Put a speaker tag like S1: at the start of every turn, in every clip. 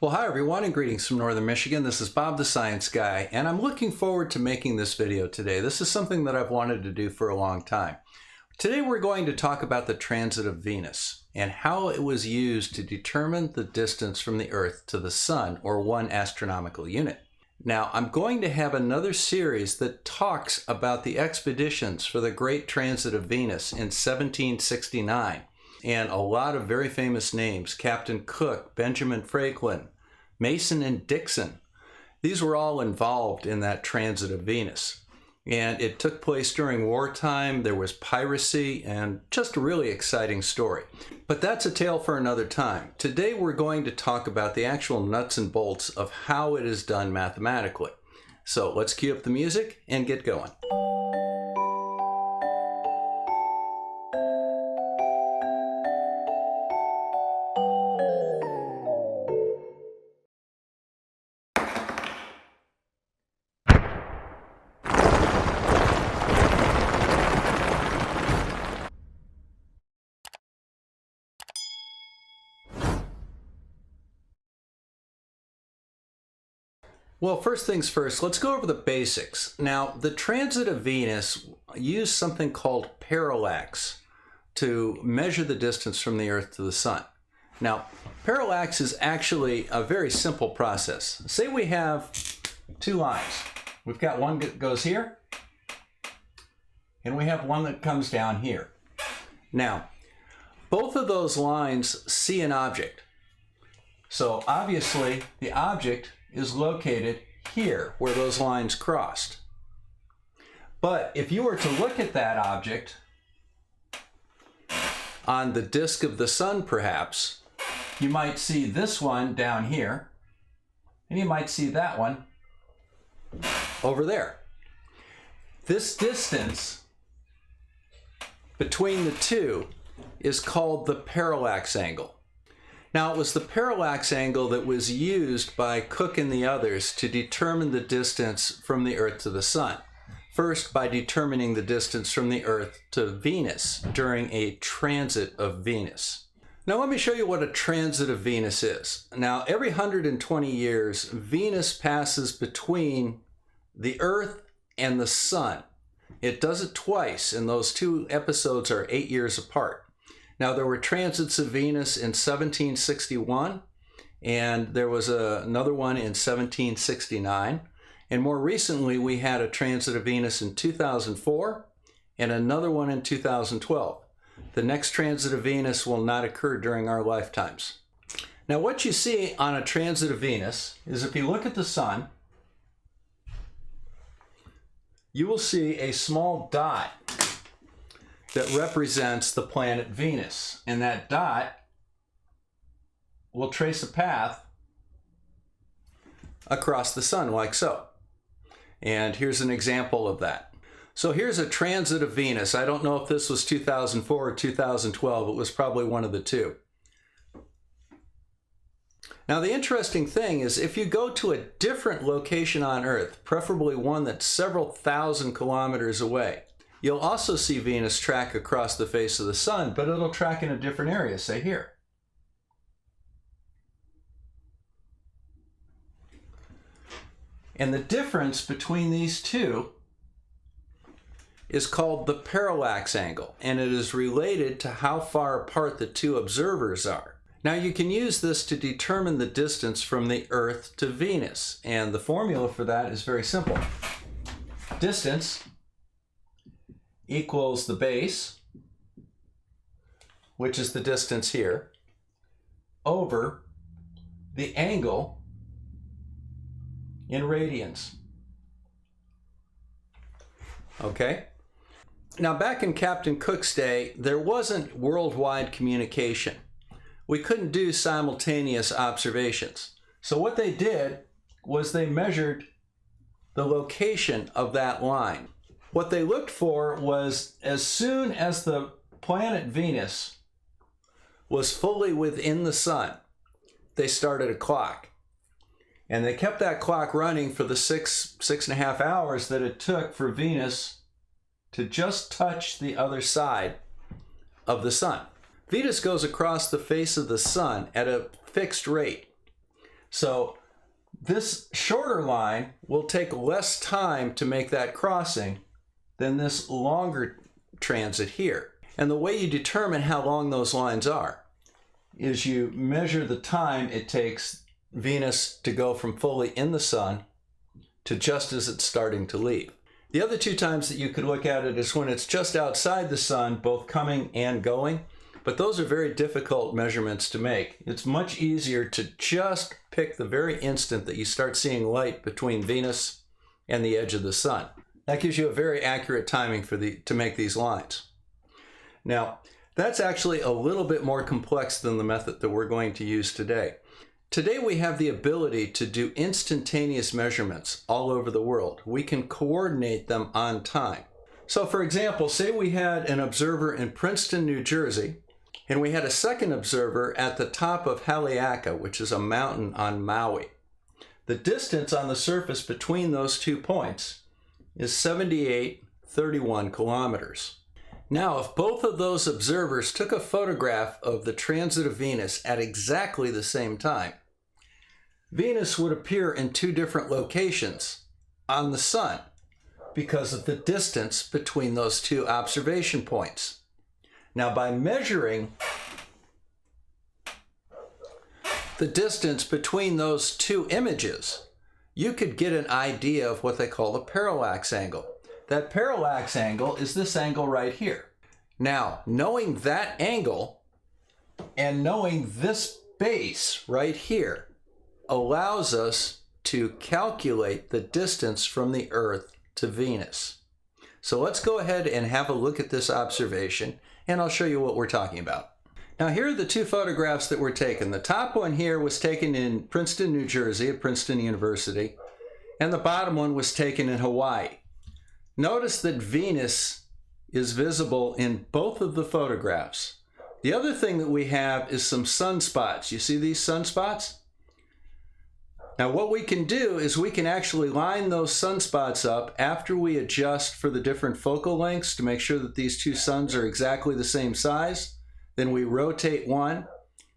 S1: Well, hi everyone, and greetings from Northern Michigan. This is Bob the Science Guy, and I'm looking forward to making this video today. This is something that I've wanted to do for a long time. Today we're going to talk about the transit of Venus and how it was used to determine the distance from the Earth to the Sun, or 1 astronomical unit. Now, I'm going to have another series that talks about the expeditions for the Great Transit of Venus in 1769. And a lot of very famous names: Captain Cook, Benjamin Franklin, Mason and Dixon. These were all involved in that transit of Venus. And it took place during wartime. There was piracy and just a really exciting story. But that's a tale for another time. Today we're going to talk about the actual nuts and bolts of how it is done mathematically. So let's cue up the music and get going. Well, first things first, let's go over the basics. Now, the transit of Venus used something called parallax to measure the distance from the Earth to the Sun. Now, parallax is actually a very simple process. Say we have two lines. We've got one that goes here, and we have one that comes down here. Now, both of those lines see an object. So obviously, the object is located here where those lines crossed. But if you were to look at that object on the disk of the Sun, perhaps, you might see this one down here, and you might see that one over there. This distance between the two is called the parallax angle. Now, it was the parallax angle that was used by Cook and the others to determine the distance from the Earth to the Sun. First, by determining the distance from the Earth to Venus during a transit of Venus. Now, let me show you what a transit of Venus is. Now, every 120 years, Venus passes between the Earth and the Sun. It does it twice, and those two episodes are 8 years apart. Now, there were transits of Venus in 1761, and there was another one in 1769. And more recently, we had a transit of Venus in 2004 and another one in 2012. The next transit of Venus will not occur during our lifetimes. Now, what you see on a transit of Venus is, if you look at the Sun, you will see a small dot that represents the planet Venus. And that dot will trace a path across the Sun like so. And here's an example of that. So here's a transit of Venus. I don't know if this was 2004 or 2012. It was probably one of the two. Now, the interesting thing is, if you go to a different location on Earth, preferably one that's several thousand kilometers away, you'll also see Venus track across the face of the Sun, but it'll track in a different area, say here. And the difference between these two is called the parallax angle, and it is related to how far apart the two observers are. Now, you can use this to determine the distance from the Earth to Venus, and the formula for that is very simple. Distance equals the base, which is the distance here, over the angle in radians. Okay? Now, back in Captain Cook's day, there wasn't worldwide communication. We couldn't do simultaneous observations. So what they did was they measured the location of that line. What they looked for was, as soon as the planet Venus was fully within the Sun, they started a clock. And they kept that clock running for the six and a half hours that it took for Venus to just touch the other side of the Sun. Venus goes across the face of the Sun at a fixed rate. So this shorter line will take less time to make that crossing than this longer transit here. And the way you determine how long those lines are is you measure the time it takes Venus to go from fully in the sun to just as it's starting to leave. The other two times that you could look at it is when it's just outside the sun, both coming and going. But those are very difficult measurements to make. It's much easier to just pick the very instant that you start seeing light between Venus and the edge of the sun. That gives you a very accurate timing to make these lines. Now, that's actually a little bit more complex than the method that we're going to use today. Today we have the ability to do instantaneous measurements all over the world. We can coordinate them on time. So for example, say we had an observer in Princeton, New Jersey, and we had a second observer at the top of Haleakala, which is a mountain on Maui. The distance on the surface between those 2 points is 78.31 kilometers. Now, if both of those observers took a photograph of the transit of Venus at exactly the same time, Venus would appear in 2 different locations on the sun because of the distance between those 2 observation points. Now, by measuring the distance between those 2 images, you could get an idea of what they call the parallax angle. That parallax angle is this angle right here. Now, knowing that angle and knowing this base right here allows us to calculate the distance from the Earth to Venus. So let's go ahead and have a look at this observation, and I'll show you what we're talking about. Now, here are the 2 photographs that were taken. The top one here was taken in Princeton, New Jersey, at Princeton University, and the bottom one was taken in Hawaii. Notice that Venus is visible in both of the photographs. The other thing that we have is some sunspots. You see these sunspots? Now what we can do is we can actually line those sunspots up after we adjust for the different focal lengths to make sure that these 2 suns are exactly the same size. Then we rotate one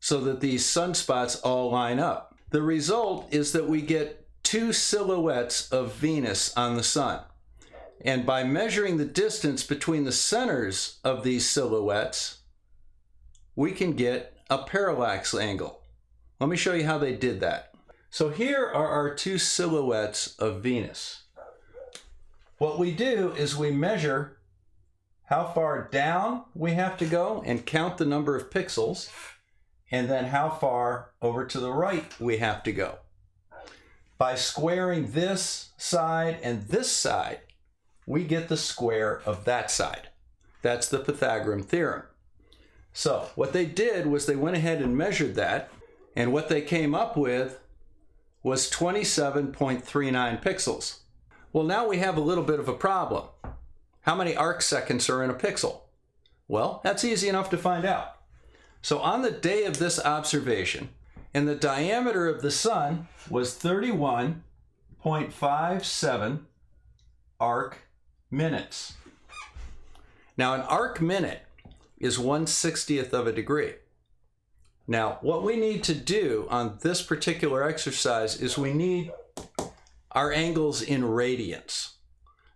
S1: so that these sunspots all line up. The result is that we get 2 silhouettes of Venus on the sun. And by measuring the distance between the centers of these silhouettes, we can get a parallax angle. Let me show you how they did that. So here are our 2 silhouettes of Venus. What we do is we measure how far down we have to go and count the number of pixels, and then how far over to the right we have to go. By squaring this side and this side, we get the square of that side. That's the Pythagorean theorem. So what they did was they went ahead and measured that, and what they came up with was 27.39 pixels. Well, now we have a little bit of a problem. How many arc seconds are in a pixel? Well, that's easy enough to find out. So on the day of this observation, and the diameter of the sun was 31.57 arc minutes. Now an arc minute is 1/60th of a degree. Now what we need to do on this particular exercise is we need our angles in radians.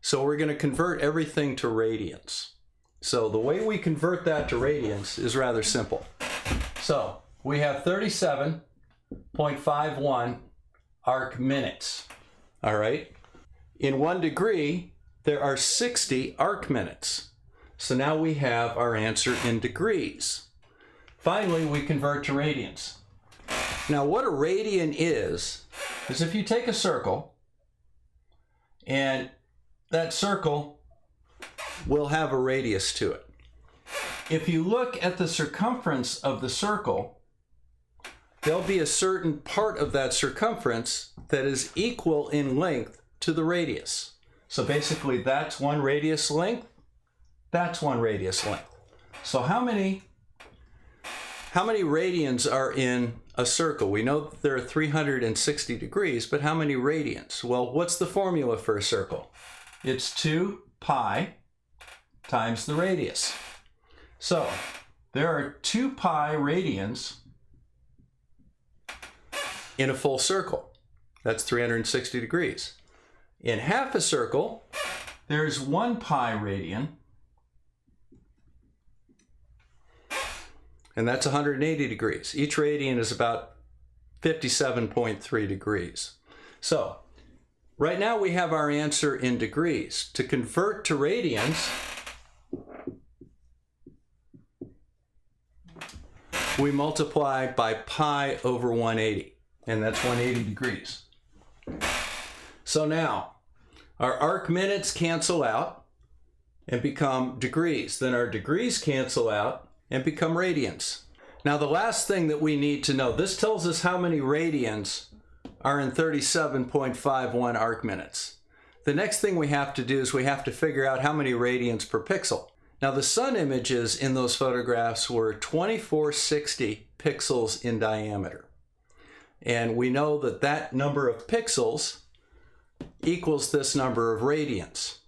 S1: So we're going to convert everything to radians. So the way we convert that to radians is rather simple. So we have 37.51 arc minutes. All right. In 1 degree, there are 60 arc minutes. So now we have our answer in degrees. Finally, we convert to radians. Now what a radian is if you take a circle, and that circle will have a radius to it. If you look at the circumference of the circle, there'll be a certain part of that circumference that is equal in length to the radius. So basically that's 1 radius length, that's 1 radius length. So how many radians are in a circle? We know that there are 360 degrees, but how many radians? Well, what's the formula for a circle? It's 2 pi times the radius. So there are 2 pi radians in a full circle. That's 360 degrees. In half a circle, there's 1 pi radian, and that's 180 degrees. Each radian is about 57.3 degrees. So, right now we have our answer in degrees. To convert to radians, we multiply by pi over 180, and that's 180 degrees. So now, our arc minutes cancel out and become degrees. Then our degrees cancel out and become radians. Now the last thing that we need to know, this tells us how many radians are in 37.51 arc minutes. The next thing we have to do is we have to figure out how many radians per pixel. Now the sun images in those photographs were 2460 pixels in diameter. And we know that that number of pixels equals this number of radians.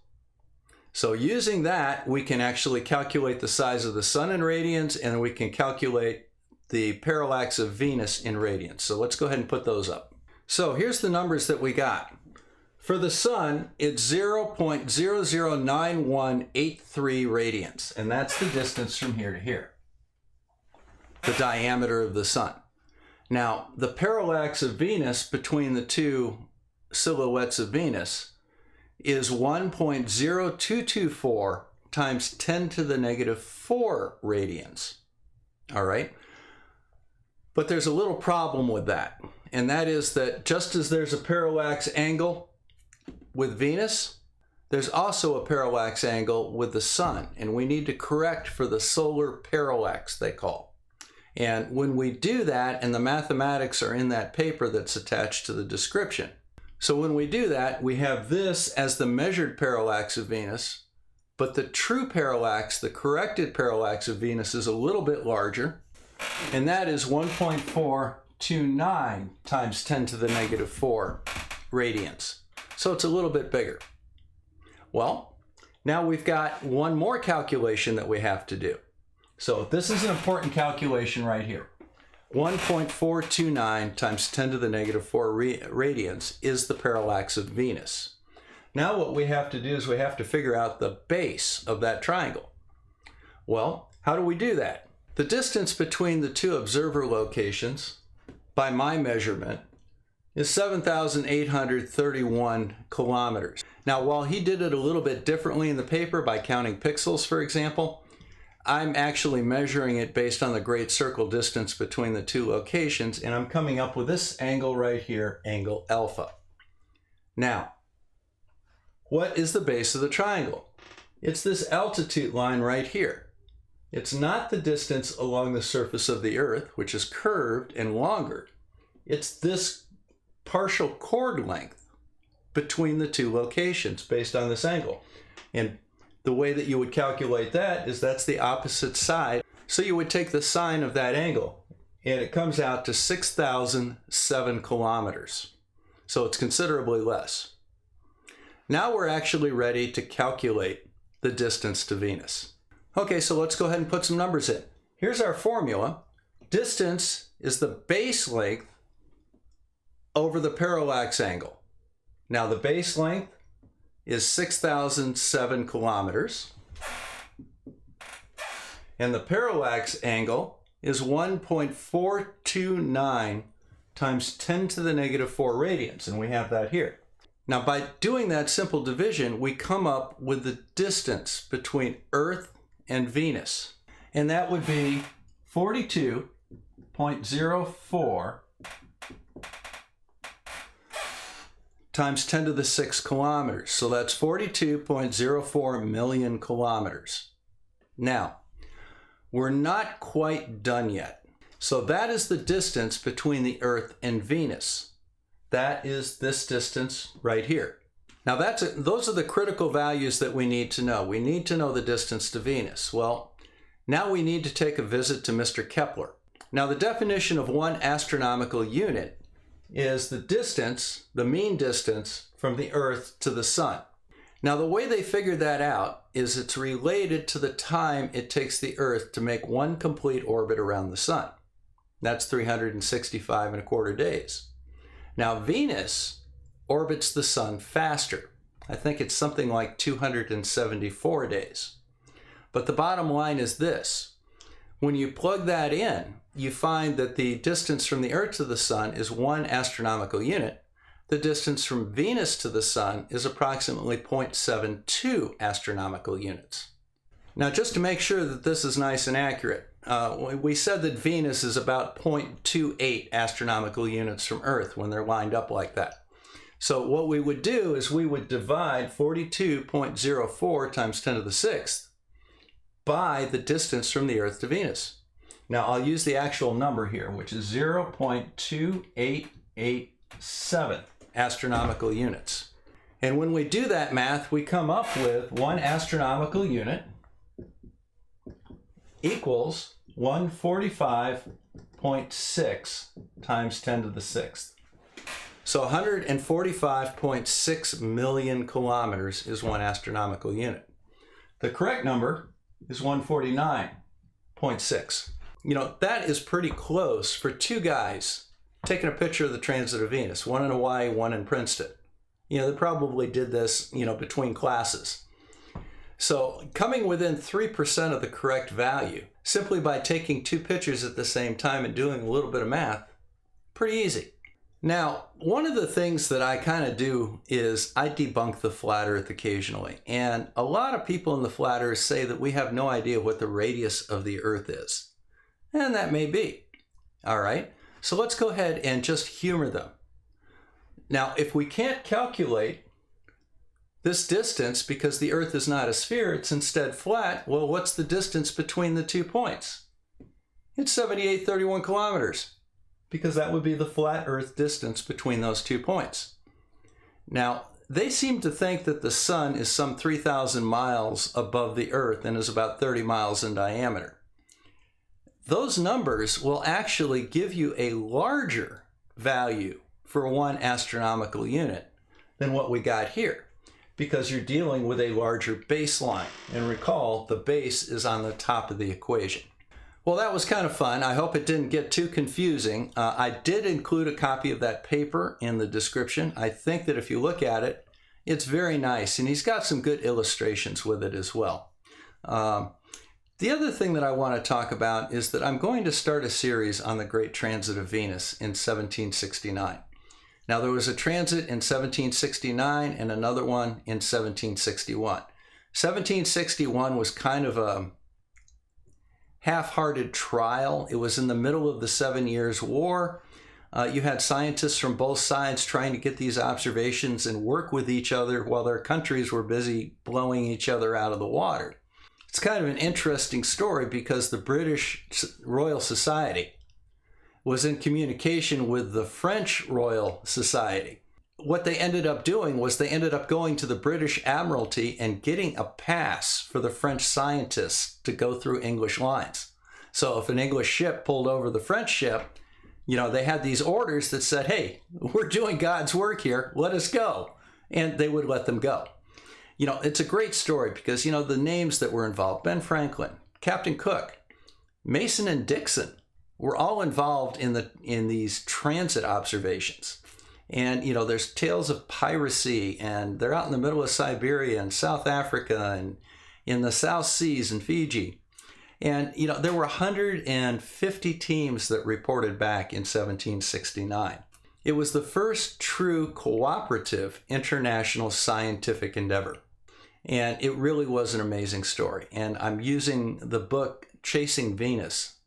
S1: So using that, we can actually calculate the size of the sun in radians, and we can calculate the parallax of Venus in radians. So let's go ahead and put those up. So here's the numbers that we got. For the sun, it's 0.009183 radians, and that's the distance from here to here, the diameter of the sun. Now, the parallax of Venus between the two silhouettes of Venus is 1.0224 times 10 to the negative 4 radians. All right? But there's a little problem with that, and that is that just as there's a parallax angle with Venus, there's also a parallax angle with the sun, and we need to correct for the solar parallax, they call. And when we do that, and the mathematics are in that paper that's attached to the description. So when we do that, we have this as the measured parallax of Venus, but the true parallax, the corrected parallax of Venus, is a little bit larger, and that is 1.429 times 10 to the negative 4 radians. So it's a little bit bigger. Well, now we've got one more calculation that we have to do. So this is an important calculation right here. 1.429 times 10 to the negative 4 radians is the parallax of Venus. Now what we have to do is we have to figure out the base of that triangle. Well, how do we do that? The distance between the two observer locations, by my measurement, is 7,831 kilometers. Now, while he did it a little bit differently in the paper by counting pixels, for example, I'm actually measuring it based on the great circle distance between the two locations, and I'm coming up with this angle right here, angle alpha. Now, what is the base of the triangle? It's this altitude line right here. It's not the distance along the surface of the Earth, which is curved and longer. It's this partial chord length between the two locations based on this angle. And the way that you would calculate that is that's the opposite side. So you would take the sine of that angle, and it comes out to 6,007 kilometers. So it's considerably less. Now we're actually ready to calculate the distance to Venus. Okay, so let's go ahead and put some numbers in. Here's our formula. Distance is the base length over the parallax angle. Now the base length is 6,007 kilometers, and the parallax angle is 1.429 times 10 to the negative 4 radians, and we have that here. Now by doing that simple division, we come up with the distance between Earth and Venus, and that would be 42.04 times 10 to the 6 kilometers. So that's 42.04 million kilometers. Now, we're not quite done yet. So that is the distance between the Earth and Venus. That is this distance right here. Now those are the critical values that we need to know. We need to know the distance to Venus. Well, now we need to take a visit to Mr. Kepler. Now the definition of one astronomical unit is the distance, the mean distance from the Earth to the Sun. Now the way they figured that out is it's related to the time it takes the Earth to make one complete orbit around the Sun. That's 365 and a quarter days. Now, Venus orbits the sun faster. I think it's something like 274 days. But the bottom line is this. When you plug that in, you find that the distance from the Earth to the sun is 1 astronomical unit. The distance from Venus to the sun is approximately 0.72 astronomical units. Now, just to make sure that this is nice and accurate, we said that Venus is about 0.28 astronomical units from Earth when they're lined up like that. So what we would do is we would divide 42.04 times 10 to the 6th by the distance from the Earth to Venus. Now, I'll use the actual number here, which is 0.2887 astronomical units. And when we do that math, we come up with 1 astronomical unit equals 145.6 times 10 to the 6th. So 145.6 million kilometers is 1 astronomical unit. The correct number is 149.6. You know, that is pretty close for 2 guys taking a picture of the transit of Venus, one in Hawaii, one in Princeton. You know, they probably did this, you know, between classes. So coming within 3% of the correct value, simply by taking 2 pictures at the same time and doing a little bit of math, pretty easy. Now, one of the things that I kind of do is I debunk the flat Earth occasionally. And a lot of people in the flat Earth say that we have no idea what the radius of the Earth is. And that may be. All right. So let's go ahead and just humor them. Now, if we can't calculate this distance because the Earth is not a sphere, it's instead flat, well, what's the distance between the 2 points? It's 7831 kilometers, because that would be the flat Earth distance between those 2 points. Now, they seem to think that the sun is some 3,000 miles above the Earth and is about 30 miles in diameter. Those numbers will actually give you a larger value for 1 astronomical unit than what we got here, because you're dealing with a larger baseline. And recall, the base is on the top of the equation. Well, that was kind of fun. I hope it didn't get too confusing. I did include a copy of that paper in the description. I think that if you look at it, it's very nice, and he's got some good illustrations with it as well. The other thing that I want to talk about is that I'm going to start a series on the Great Transit of Venus in 1769. Now, there was a transit in 1769 and another one in 1761. 1761 was kind of a half-hearted trial. It was in the middle of the 7 Years' War. You had scientists from both sides trying to get these observations and work with each other while their countries were busy blowing each other out of the water. It's kind of an interesting story because the British Royal Society was in communication with the French Royal Society. What they ended up doing was they ended up going to the British Admiralty and getting a pass for the French scientists to go through English lines. So if an English ship pulled over the French ship, you know, they had these orders that said, hey, we're doing God's work here, let us go. And they would let them go. You know, it's a great story because, you know, the names that were involved, Ben Franklin, Captain Cook, Mason and Dixon, were all involved in these transit observations. And, you know, there's tales of piracy, and they're out in the middle of Siberia and South Africa and in the South Seas and Fiji. And, you know, there were 150 teams that reported back in 1769. It was the first true cooperative international scientific endeavor. And it really was an amazing story. And I'm using the book Chasing Venus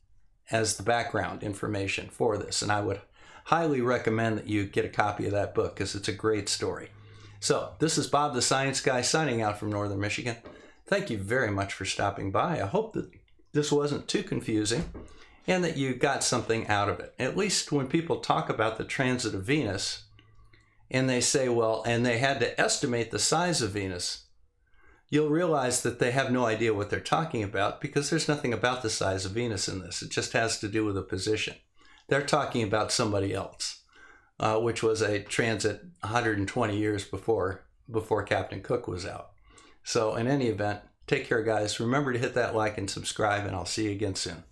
S1: as the background information for this. And I would highly recommend that you get a copy of that book because it's a great story. So this is Bob the Science Guy signing out from Northern Michigan. Thank you very much for stopping by. I hope that this wasn't too confusing and that you got something out of it. At least when people talk about the transit of Venus and they say, well, and they had to estimate the size of Venus, you'll realize that they have no idea what they're talking about because there's nothing about the size of Venus in this. It just has to do with the position. They're talking about somebody else, which was a transit 120 years before Captain Cook was out. So in any event, take care, guys. Remember to hit that like and subscribe, and I'll see you again soon.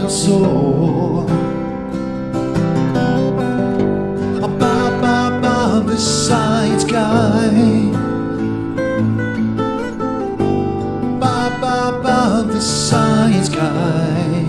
S2: will soar above the science sky, above the science sky.